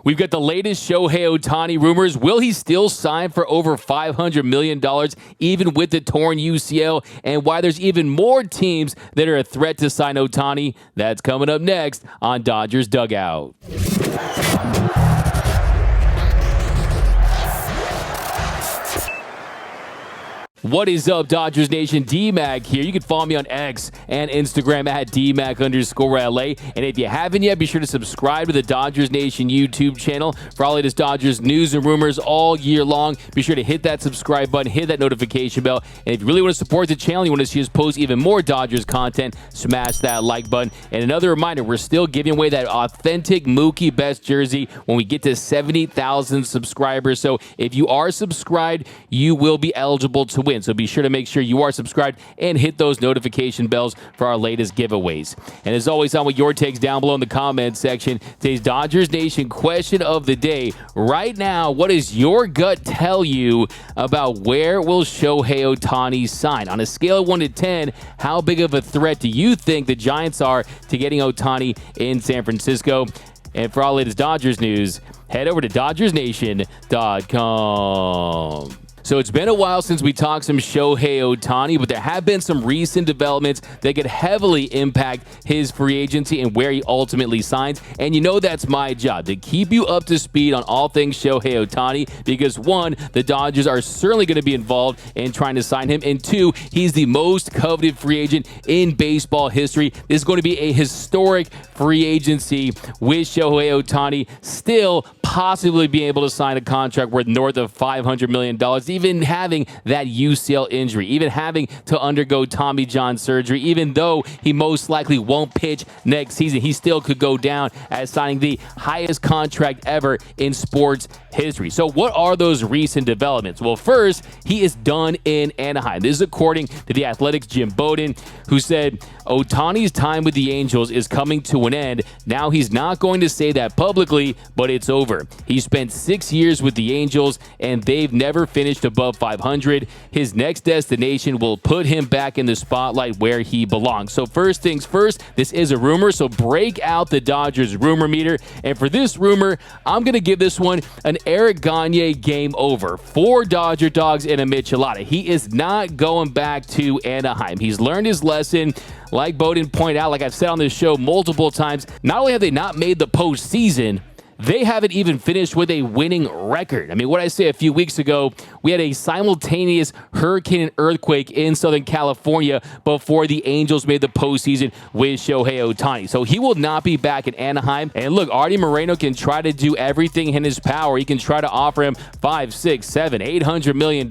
We've got the latest Shohei Ohtani rumors. Will he still sign for over $500 million, even with the torn UCL? And why there's even more teams that are a threat to sign Ohtani? That's coming up next on Dodgers Dugout. What is up, Dodgers Nation? D-Mac here. You can follow me on X and Instagram at DMac_LA. And if you haven't yet, be sure to subscribe to the Dodgers Nation YouTube channel for all latest Dodgers news and rumors all year long. Be sure to hit that subscribe button, hit that notification bell. And if you really want to support the channel, you want to see us post even more Dodgers content, smash that like button. And another reminder, we're still giving away that authentic Mookie Betts jersey when we get to 70,000 subscribers. So if you are subscribed, you will be eligible to win. So be sure to make sure you are subscribed and hit those notification bells for our latest giveaways. And as always, on with your takes down below in the comments section. Today's Dodgers Nation question of the day. Right now, what does your gut tell you about where will Shohei Ohtani sign? On a scale of 1 to 10, how big of a threat do you think the Giants are to getting Ohtani in San Francisco? And for all latest Dodgers news, head over to DodgersNation.com. So it's been a while since we talked some Shohei Ohtani, but there have been some recent developments that could heavily impact his free agency and where he ultimately signs. And you know that's my job, to keep you up to speed on all things Shohei Ohtani, because one, the Dodgers are certainly going to be involved in trying to sign him, and two, he's the most coveted free agent in baseball history. This is going to be a historic free agency with Shohei Ohtani still possibly being able to sign a contract worth north of $500 million, even having that UCL injury, even having to undergo Tommy John surgery, even though he most likely won't pitch next season, he still could go down as signing the highest contract ever in sports history. So what are those recent developments? Well, first, he is done in Anaheim. This is according to the Athletics' Jim Bowden, who said Ohtani's time with the Angels is coming to an end. Now he's not going to say that publicly, but it's over. He spent 6 years with the Angels, and they've never finished above 500. His next destination will put him back in the spotlight where he belongs. So first things first, this is a rumor, so break out the Dodgers rumor meter. And for this rumor, I'm going to give this one an Eric Gagne game over. 4 Dodger dogs and a Michelada. He is not going back to Anaheim. He's learned his lesson. Like Bowden pointed out, like I've said on this show multiple times, not only have they not made the postseason, they haven't even finished with a winning record. I mean, what I say a few weeks ago, we had a simultaneous hurricane and earthquake in Southern California before the Angels made the postseason with Shohei Ohtani. So he will not be back in Anaheim. And look, Artie Moreno can try to do everything in his power. He can try to offer him $500, $600, $700, $800 million.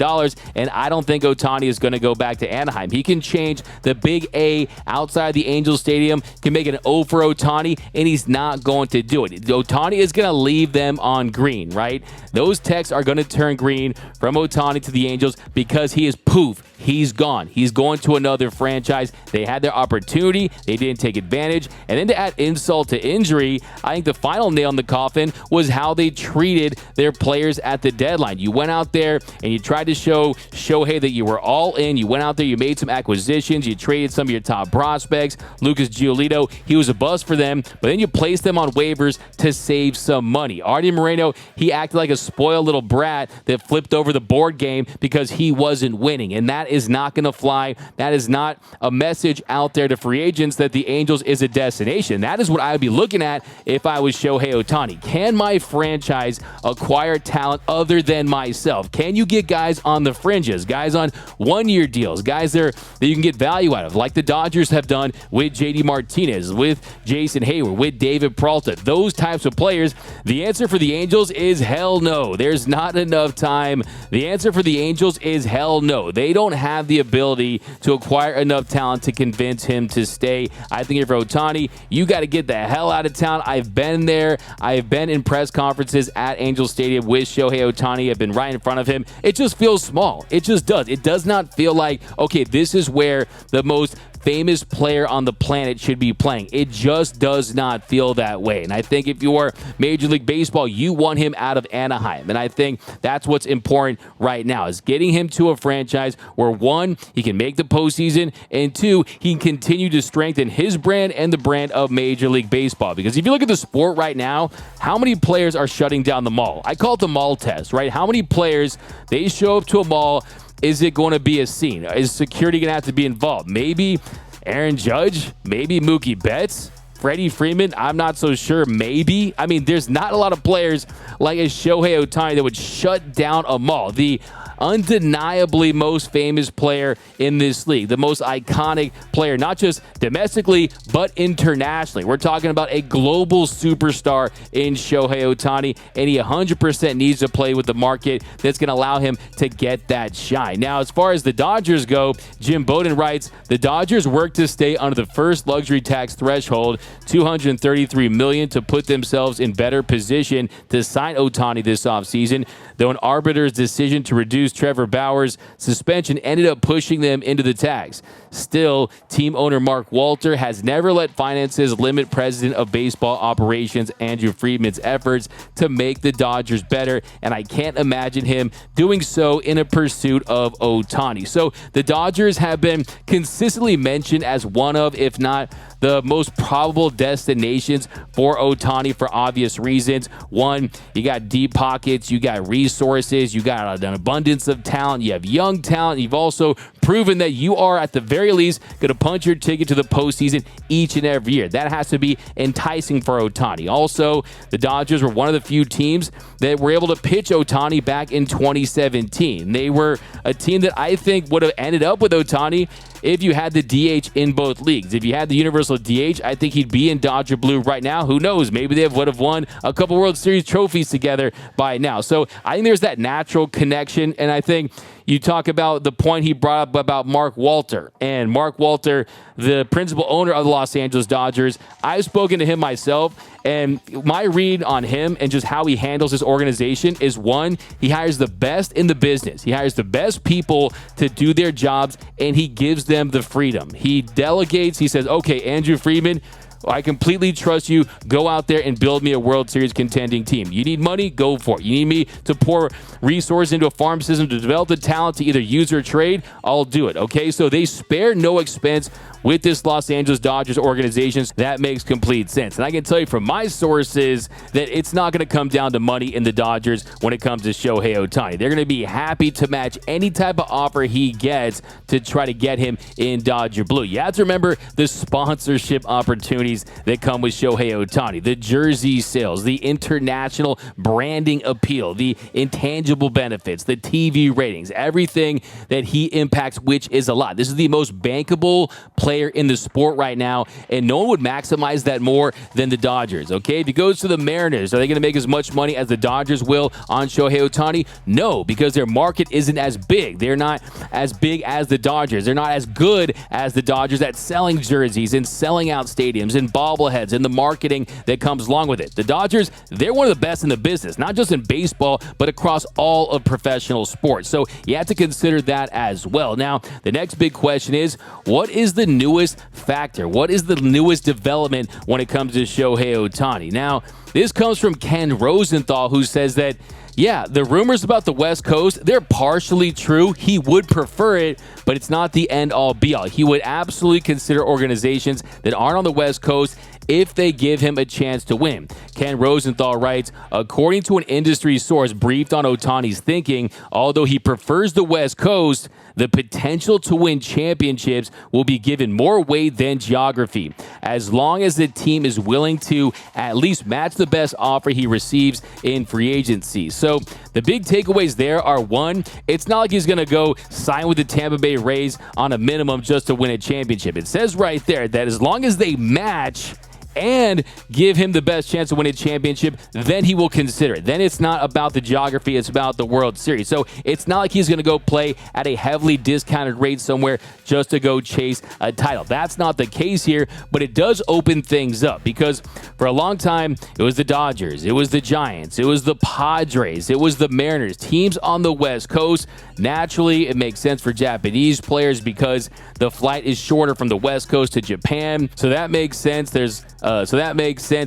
And I don't think Ohtani is going to go back to Anaheim. He can change the big A outside the Angels Stadium, can make an O for Ohtani, and he's not going to do it. Ohtani is going to leave them on green, right? Those texts are going to turn green from Ohtani to the Angels because he is poof. He's gone. He's going to another franchise. They had their opportunity. They didn't take advantage. And then to add insult to injury, I think the final nail in the coffin was how they treated their players at the deadline. You went out there and you tried to show Shohei that you were all in. You went out there, you made some acquisitions, you traded some of your top prospects. Lucas Giolito, he was a bust for them, but then you placed them on waivers to save some money. Artie Moreno, he acted like a spoiled little brat that flipped over the board game because he wasn't winning, and that is not going to fly. That is not a message out there to free agents that the Angels is a destination. That is what I would be looking at if I was Shohei Ohtani. Can my franchise acquire talent other than myself? Can you get guys on the fringes, guys on one-year deals, guys there that you can get value out of, like the Dodgers have done with JD Martinez, with Jason Hayward, with David Peralta, those types of players? The answer for the Angels is hell no. There's not enough time. The answer for the Angels is hell no. They don't have the ability to acquire enough talent to convince him to stay. I think if you're Ohtani, you got to get the hell out of town. I've been there. I've been in press conferences at Angel Stadium with Shohei Ohtani. I've been right in front of him. It just feels small. It just does. It does not feel like, okay, this is where the most famous player on the planet should be playing. It just does not feel that way. And I think if you are Major League Baseball, you want him out of Anaheim. And I think that's what's important right now, is getting him to a franchise where, one, he can make the postseason, and two, he can continue to strengthen his brand and the brand of Major League Baseball. Because if you look at the sport right now, how many players are shutting down the mall? I call it the mall test, right? How many players, they show up to a mall, is it going to be a scene? Is security going to have to be involved? Maybe Aaron Judge, maybe Mookie Betts, Freddie Freeman, I'm not so sure. Maybe. I mean, there's not a lot of players like a Shohei Ohtani that would shut down a mall. The undeniably most famous player in this league, the most iconic player, not just domestically, but internationally. We're talking about a global superstar in Shohei Ohtani, and he 100% needs to play with the market that's going to allow him to get that shine. Now, as far as the Dodgers go, Jim Bowden writes, the Dodgers work to stay under the first luxury tax threshold, $233 million, to put themselves in better position to sign Ohtani this offseason, though an arbiter's decision to reduce Trevor Bauer's suspension ended up pushing them into the tax. Still, team owner Mark Walter has never let finances limit President of Baseball Operations Andrew Friedman's efforts to make the Dodgers better, and I can't imagine him doing so in a pursuit of Ohtani. So the Dodgers have been consistently mentioned as one of, if not the most probable destinations for Ohtani for obvious reasons. One, you got deep pockets, you got resources, you got an abundance of talent, you have young talent, you've also proven that you are at the very least going to punch your ticket to the postseason each and every year. That has to be enticing for Ohtani. Also, the Dodgers were one of the few teams that were able to pitch Ohtani back in 2017. They were a team that I think would have ended up with Ohtani if you had the DH in both leagues. If you had the universal DH, I think he'd be in Dodger blue right now. Who knows? Maybe they would have won a couple World Series trophies together by now. So I think there's that natural connection, and I think you talk about the point he brought up about Mark Walter. And Mark Walter, the principal owner of the Los Angeles Dodgers, I've spoken to him myself, and my read on him and just how he handles his organization is, one, he hires the best in the business. He hires the best people to do their jobs, and he gives them the freedom. He delegates. He says, okay, Andrew Friedman, I completely trust you. Go out there and build me a World Series contending team. You need money? Go for it. You need me to pour resources into a farm system to develop the talent to either use or trade? I'll do it. Okay, so they spare no expense with this Los Angeles Dodgers organization. That makes complete sense. And I can tell you from my sources that it's not going to come down to money in the Dodgers when it comes to Shohei Ohtani. They're going to be happy to match any type of offer he gets to try to get him in Dodger blue. You have to remember the sponsorship opportunities that come with Shohei Ohtani, the jersey sales, the international branding appeal, the intangible benefits, the TV ratings, everything that he impacts, which is a lot. This is the most bankable player in the sport right now, and no one would maximize that more than the Dodgers. Okay, if he goes to the Mariners, are they going to make as much money as the Dodgers will on Shohei Ohtani? No, because their market isn't as big. They're not as big as the Dodgers. They're not as good as the Dodgers at selling jerseys and selling out stadiums and bobbleheads and the marketing that comes along with it. The Dodgers, they're one of the best in the business, not just in baseball, but across all of professional sports. So you have to consider that as well. Now, the next big question is, what is the newest factor? What is the newest development when it comes to Shohei Ohtani? Now, this comes from Ken Rosenthal, who says that, yeah, the rumors about the West Coast, they're partially true. He would prefer it, but it's not the end-all, be-all. He would absolutely consider organizations that aren't on the West Coast if they give him a chance to win. Ken Rosenthal writes, according to an industry source briefed on Ohtani's thinking, although he prefers the West Coast, the potential to win championships will be given more weight than geography, as long as the team is willing to at least match the best offer he receives in free agency. So the big takeaways there are, one, it's not like he's going to go sign with the Tampa Bay Rays on a minimum just to win a championship. It says right there that as long as they match and give him the best chance to win a championship, then he will consider it. Then it's not about the geography, it's about the World Series. So it's not like he's going to go play at a heavily discounted rate somewhere just to go chase a title. That's not the case here, but it does open things up because for a long time, it was the Dodgers, it was the Giants, it was the Padres, it was the Mariners, teams on the West Coast. Naturally, it makes sense for Japanese players because the flight is shorter from the West Coast to Japan. So that makes sense.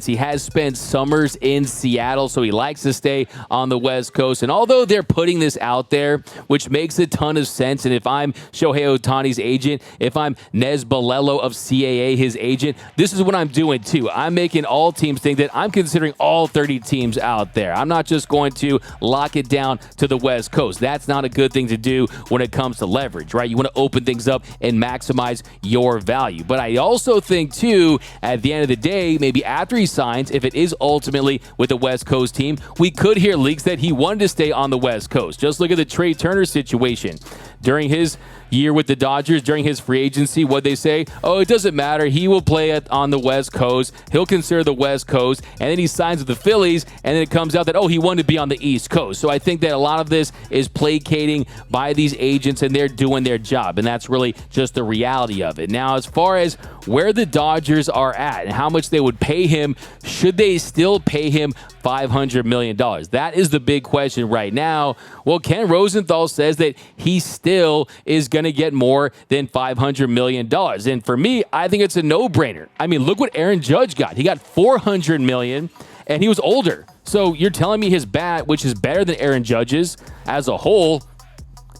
He has spent summers in Seattle, so he likes to stay on the West Coast. And although they're putting this out there, which makes a ton of sense, and if I'm Shohei Ohtani's agent, if I'm Nez Balello of CAA, his agent, this is what I'm doing too. I'm making all teams think that I'm considering all 30 teams out there. I'm not just going to lock it down to the West Coast. That's not a good thing to do when it comes to leverage, right? You want to open things up and maximize your value. But I also think too, at the end of the day, maybe after he signs, if it is ultimately with a West Coast team, we could hear leaks that he wanted to stay on the West Coast. Just look at the Trey Turner situation. During his year with the Dodgers, during his free agency, what they say? Oh, it doesn't matter. He will play on the West Coast. He'll consider the West Coast. And then he signs with the Phillies, and then it comes out that, oh, he wanted to be on the East Coast. So I think that a lot of this is placating by these agents, and they're doing their job. And that's really just the reality of it. Now, as far as where the Dodgers are at and how much they would pay him, should they still pay him $500 million? That is the big question right now. Well, Ken Rosenthal says that he still is going to get more than $500 million. And for me, I think it's a no-brainer. I mean, look what Aaron Judge got. He got $400 million, and he was older. So you're telling me his bat, which is better than Aaron Judge's as a whole,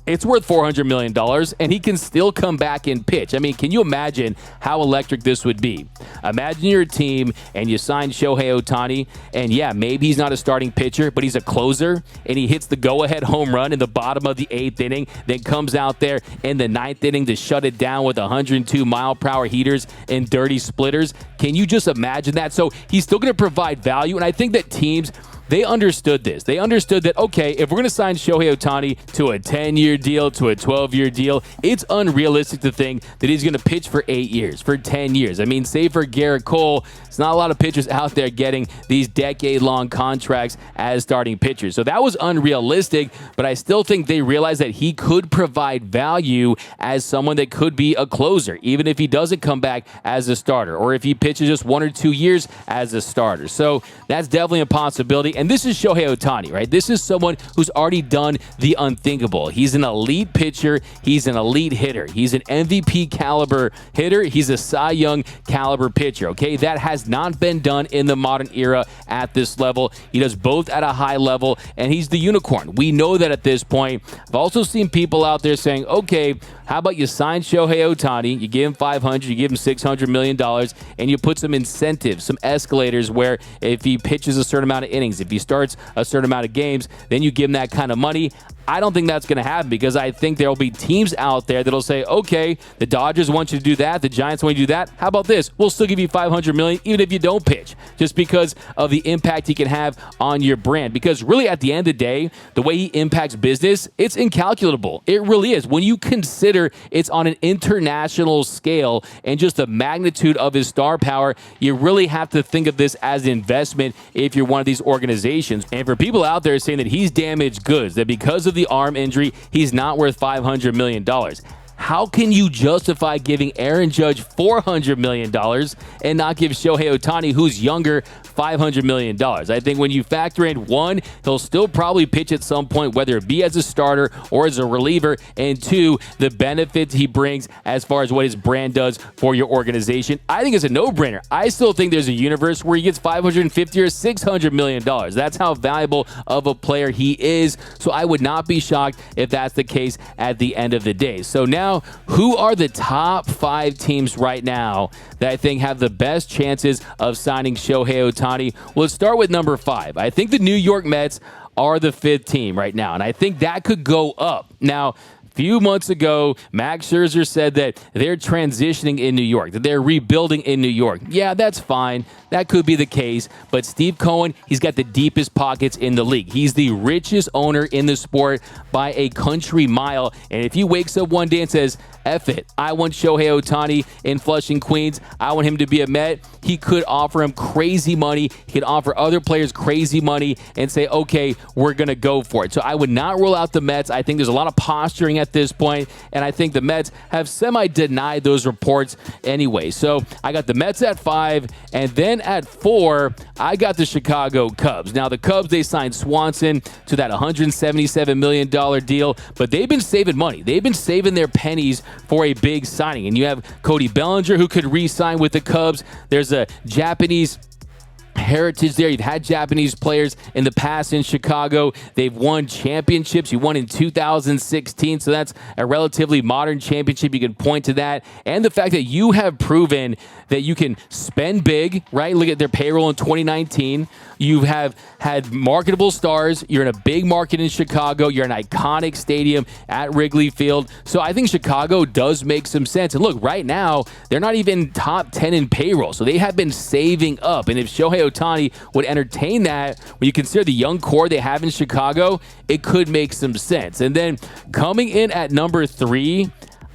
it's worth $400 million, and he can still come back and pitch. I mean, can you imagine how electric this would be? Imagine you're a team, and you sign Shohei Ohtani, and yeah, maybe he's not a starting pitcher, but he's a closer, and he hits the go-ahead home run in the bottom of the 8th inning, then comes out there in the 9th inning to shut it down with 102-mile-per-hour heaters and dirty splitters. Can you just imagine that? So he's still going to provide value, and I think that teams, they understood this. They understood that, okay, if we're going to sign Shohei Ohtani to a 10-year deal, to a 12-year deal, it's unrealistic to think that he's going to pitch for 8 years, for 10 years. I mean, save for Garrett Cole, it's not a lot of pitchers out there getting these decade-long contracts as starting pitchers. So that was unrealistic, but I still think they realized that he could provide value as someone that could be a closer, even if he doesn't come back as a starter, or if he pitches just 1 or 2 years as a starter. So that's definitely a possibility. And this is Shohei Ohtani, right? This is someone who's already done the unthinkable. He's an elite pitcher. He's an elite hitter. He's an MVP caliber hitter. He's a Cy Young caliber pitcher, okay? That has not been done in the modern era at this level. He does both at a high level, and he's the unicorn. We know that at this point. I've also seen people out there saying, okay, how about you sign Shohei Ohtani, you give him $500, you give him $600 million, and you put some incentives, some escalators where if he pitches a certain amount of innings, if he starts a certain amount of games, then you give him that kind of money. I don't think that's going to happen because I think there will be teams out there that'll say, okay, the Dodgers want you to do that, the Giants want you to do that. How about this? We'll still give you $500 million even if you don't pitch, just because of the impact he can have on your brand. Because really, at the end of the day, the way he impacts business, it's incalculable. It really is. When you consider it's on an international scale and just the magnitude of his star power, you really have to think of this as an investment if you're one of these organizations. And for people out there saying that he's damaged goods, that because of the arm injury, he's not worth $500 million. How can you justify giving Aaron Judge $400 million and not give Shohei Ohtani, who's younger, $500 million? I think when you factor in, one, he'll still probably pitch at some point, whether it be as a starter or as a reliever, and two, the benefits he brings as far as what his brand does for your organization. I think it's a no-brainer. I still think there's a universe where he gets $550 or $600 million. That's how valuable of a player he is. So I would not be shocked if that's the case at the end of the day. So now, who are the top 5 teams right now that I think have the best chances of signing Shohei Ohtani? Well, let's start with number 5. I think the New York Mets are the 5th team right now, and I think that could go up. Now, if few months ago, Max Scherzer said that they're transitioning in New York, that they're rebuilding in New York. Yeah, that's fine. That could be the case. But Steve Cohen, he's got the deepest pockets in the league. He's the richest owner in the sport by a country mile. And if he wakes up one day and says, F it, I want Shohei Ohtani in Flushing, Queens, I want him to be a Met, he could offer him crazy money. He could offer other players crazy money and say, okay, we're going to go for it. So I would not rule out the Mets. I think there's a lot of posturing at this point, and I think the Mets have semi-denied those reports anyway. So I got the Mets at 5, and then at 4, I got the Chicago Cubs. Now, the Cubs, they signed Swanson to that $177 million deal, but they've been saving money. They've been saving their pennies for a big signing. And you have Cody Bellinger, who could re-sign with the Cubs. There's a Japanese heritage there. You've had Japanese players in the past in Chicago. They've won championships. You won in 2016, so that's a relatively modern championship. You can point to that. And the fact that you have proven that you can spend big, right? Look at their payroll in 2019. You have had marketable stars. You're in a big market in Chicago. You're an iconic stadium at Wrigley Field. So I think Chicago does make some sense. And look, right now, they're not even top 10 in payroll. So they have been saving up. And if Shohei Ohtani would entertain that, when you consider the young core they have in Chicago, it could make some sense. And then coming in at number 3,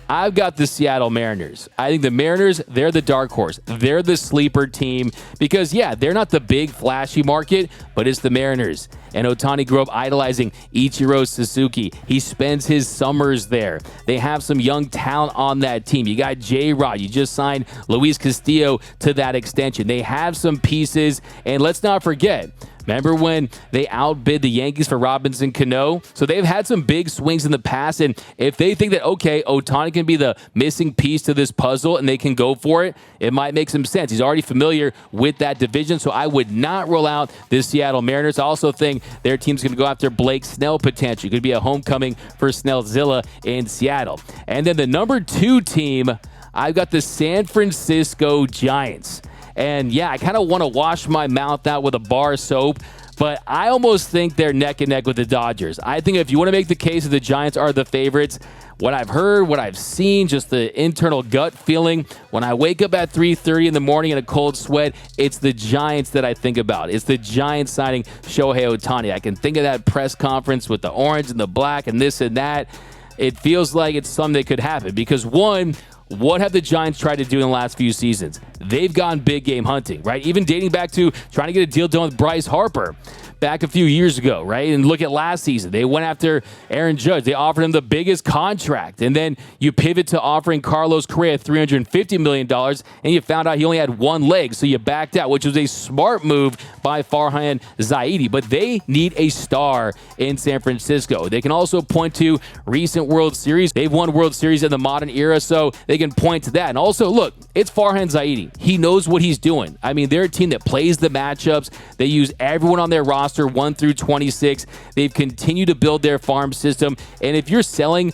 I've got the Seattle Mariners. I think the Mariners, they're the dark horse. They're the sleeper team because, yeah, they're not the big, flashy market, but it's the Mariners. And Ohtani grew up idolizing Ichiro Suzuki. He spends his summers there. They have some young talent on that team. You got J-Rod. You just signed Luis Castillo to that extension. They have some pieces. And let's not forget, remember when they outbid the Yankees for Robinson Cano? So they've had some big swings in the past, and if they think that, okay, Ohtani can be the missing piece to this puzzle and they can go for it, it might make some sense. He's already familiar with that division, so I would not rule out the Seattle Mariners. I also think their team's going to go after Blake Snell potentially. Could be a homecoming for Snellzilla in Seattle. And then the number 2 team, I've got the San Francisco Giants. And yeah, I kind of want to wash my mouth out with a bar of soap, but I almost think they're neck and neck with the Dodgers. I think if you want to make the case that the Giants are the favorites, what I've heard, what I've seen, just the internal gut feeling, when I wake up at 3:30 in the morning in a cold sweat, it's the Giants that I think about. It's the Giants signing Shohei Ohtani. I can think of that press conference with the orange and the black and this and that. It feels like it's something that could happen because, one, what have the Giants tried to do in the last few seasons? They've gone big game hunting, right? Even dating back to trying to get a deal done with Bryce Harper back a few years ago, right? And look at last season. They went after Aaron Judge. They offered him the biggest contract. And then you pivot to offering Carlos Correa $350 million, and you found out he only had one leg, so you backed out, which was a smart move by Farhan Zaidi. But they need a star in San Francisco. They can also point to recent World Series. They've won World Series in the modern era, so they can point to that. And also, look, it's Farhan Zaidi. He knows what he's doing. I mean, they're a team that plays the matchups. They use everyone on their roster 1 through 26. They've continued to build their farm system. And if you're selling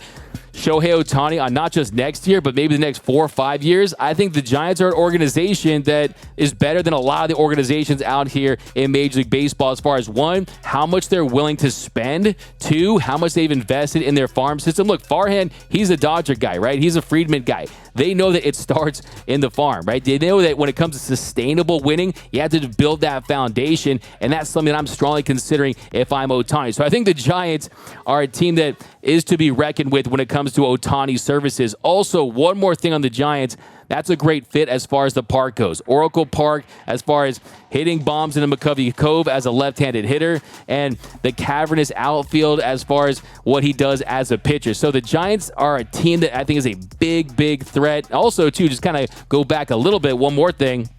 Shohei Ohtani on not just next year, but maybe the next 4 or 5 years, I think the Giants are an organization that is better than a lot of the organizations out here in Major League Baseball as far as, 1, how much they're willing to spend, 2, how much they've invested in their farm system. Look, Farhan, he's a Dodger guy, right? He's a Friedman guy. They know that it starts in the farm, right? They know that when it comes to sustainable winning, you have to build that foundation, and that's something that I'm strongly considering if I'm Ohtani. So I think the Giants are a team that is to be reckoned with when it comes to Ohtani services. Also, one more thing on the Giants. That's a great fit as far as the park goes. Oracle Park, as far as hitting bombs into McCovey Cove as a left-handed hitter, and the cavernous outfield as far as what he does as a pitcher. So the Giants are a team that I think is a big, big threat. Also, too, just kind of go back a little bit, one more thing.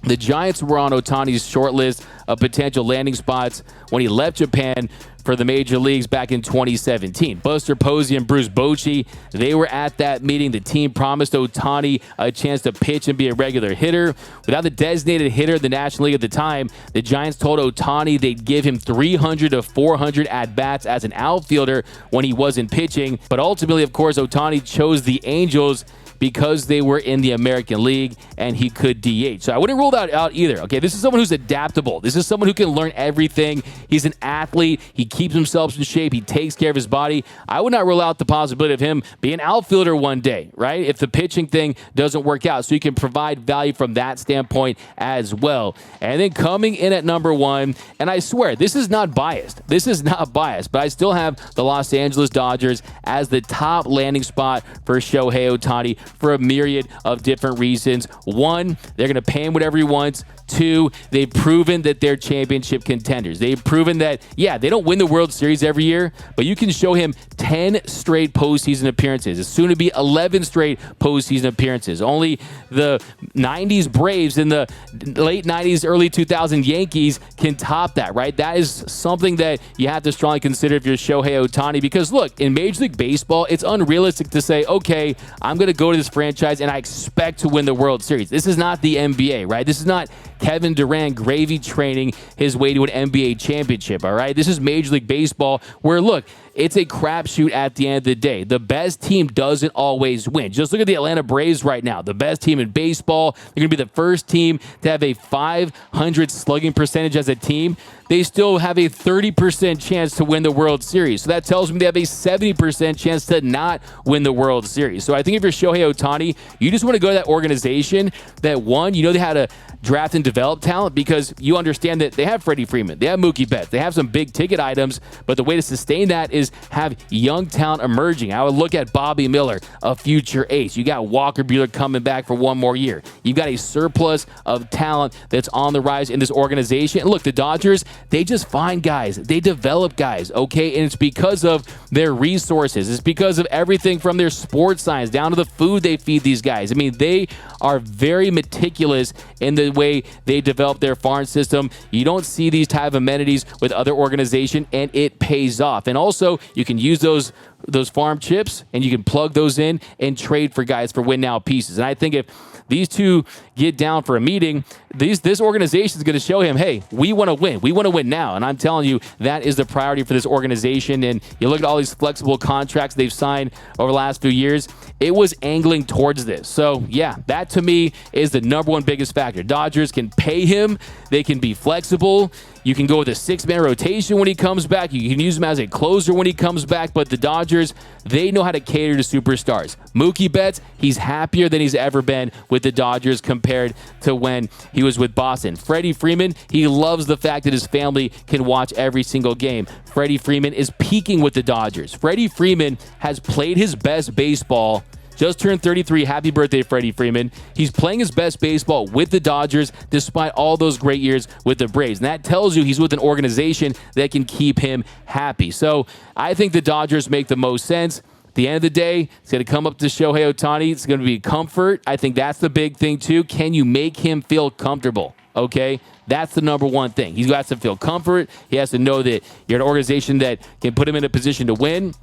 The Giants were on Ohtani's short list of potential landing spots when he left Japan for the major leagues back in 2017. Buster Posey and Bruce Bochy, they were at that meeting. The team promised Ohtani a chance to pitch and be a regular hitter. Without the designated hitter in the National League at the time, the Giants told Ohtani they'd give him 300 to 400 at-bats as an outfielder when he wasn't pitching. But ultimately, of course, Ohtani chose the Angels because they were in the American League and he could DH. So I wouldn't rule that out either. Okay, this is someone who's adaptable. This This is someone who can learn everything. He's an athlete. He keeps himself in shape. He takes care of his body. I would not rule out the possibility of him being an outfielder one day, right? If the pitching thing doesn't work out. So he can provide value from that standpoint as well. And then coming in at number 1, and I swear, this is not biased. But I still have the Los Angeles Dodgers as the top landing spot for Shohei Ohtani for a myriad of different reasons. 1, they're going to pay him whatever he wants. 2, they've proven that they're championship contenders. They've proven that, yeah, they don't win the World Series every year, but you can show him 10 straight postseason appearances. It's soon to be 11 straight postseason appearances. Only the 90s Braves and the late 90s, early 2000 Yankees can top that, right? That is something that you have to strongly consider if you're Shohei Ohtani, because look, in Major League Baseball, it's unrealistic to say, okay, I'm going to go to this franchise and I expect to win the World Series. This is not the NBA, right? This is not Kevin Durant gravy training his way to an NBA championship, all right? This is Major League Baseball where, look, it's a crapshoot at the end of the day. The best team doesn't always win. Just look at the Atlanta Braves right now. The best team in baseball. They're going to be the first team to have a 500 slugging percentage as a team. They still have a 30% chance to win the World Series. So that tells me they have a 70% chance to not win the World Series. So I think if you're Shohei Ohtani, you just want to go to that organization that, one, you know they had to draft and develop talent because you understand that they have Freddie Freeman, they have Mookie Betts, they have some big ticket items, but the way to sustain that is have young talent emerging. I would look at Bobby Miller, a future ace. You got Walker Buehler coming back for one more year. You've got a surplus of talent that's on the rise in this organization. And look, the Dodgers, they just find guys. They develop guys, okay? And it's because of their resources. It's because of everything from their sports science down to the food they feed these guys. I mean, they are very meticulous in the way they develop their farm system. You don't see these type of amenities with other organizations, and it pays off. And also, you can use those farm chips, and you can plug those in and trade for guys for win-now pieces. And I think if these two get down for a meeting, this organization is going to show him, hey, we want to win. We want to win now. And I'm telling you, that is the priority for this organization. And you look at all these flexible contracts they've signed over the last few years, it was angling towards this. So, yeah, that to me is the number one biggest factor. Dodgers can pay him. They can be flexible. You can go with a 6-man rotation when he comes back. You can use him as a closer when he comes back. But the Dodgers, they know how to cater to superstars. Mookie Betts, he's happier than he's ever been with the Dodgers compared to when he was with Boston. Freddie Freeman, he loves the fact that his family can watch every single game. Freddie Freeman is peaking with the Dodgers. Freddie Freeman has played his best baseball. Just turned 33. Happy birthday, Freddie Freeman. He's playing his best baseball with the Dodgers despite all those great years with the Braves. And that tells you he's with an organization that can keep him happy. So I think the Dodgers make the most sense. At the end of the day, it's going to come up to Shohei Ohtani. It's going to be comfort. I think that's the big thing, too. Can you make him feel comfortable? Okay? That's the number one thing. He's got to feel comfort. He has to know that you're an organization that can put him in a position to win.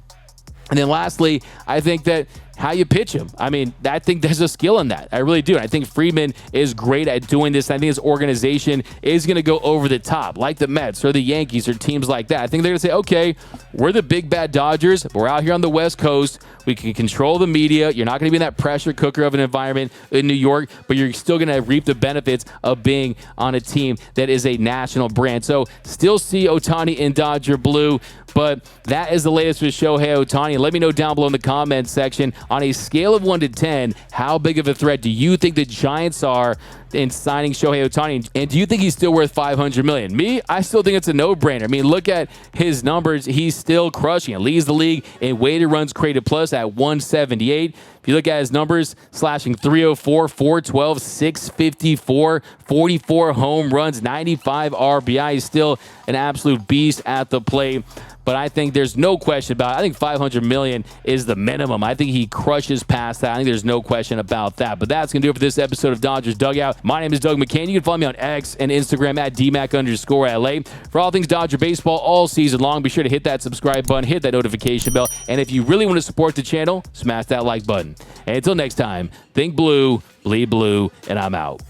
And then lastly, I think that how you pitch him. I mean, I think there's a skill in that. I really do. I think Freeman is great at doing this. I think his organization is going to go over the top, like the Mets or the Yankees or teams like that. I think they're going to say, okay, we're the big bad Dodgers. But we're out here on the West Coast. We can control the media. You're not going to be in that pressure cooker of an environment in New York, but you're still going to reap the benefits of being on a team that is a national brand. So still see Ohtani in Dodger blue, but that is the latest with Shohei Ohtani. Let me know down below in the comments section, on a scale of 1 to 10, how big of a threat do you think the Giants are in signing Shohei Ohtani? And do you think he's still worth $500 million? Me, I still think it's a no-brainer. I mean, look at his numbers. He's still crushing it. Leads the league in weighted runs created plus at 178. If you look at his numbers, slashing 304, 412, 654, 44 home runs, 95 RBI. He's still an absolute beast at the plate. But I think there's no question about it. I think $500 million is the minimum. I think he crushes past that. I think there's no question about that. But that's going to do it for this episode of Dodgers Dugout. My name is Doug McCain. You can follow me on X and Instagram at DMAC_LA. For all things Dodger baseball all season long, be sure to hit that subscribe button, hit that notification bell. And if you really want to support the channel, smash that like button. And until next time, think blue, bleed blue, and I'm out.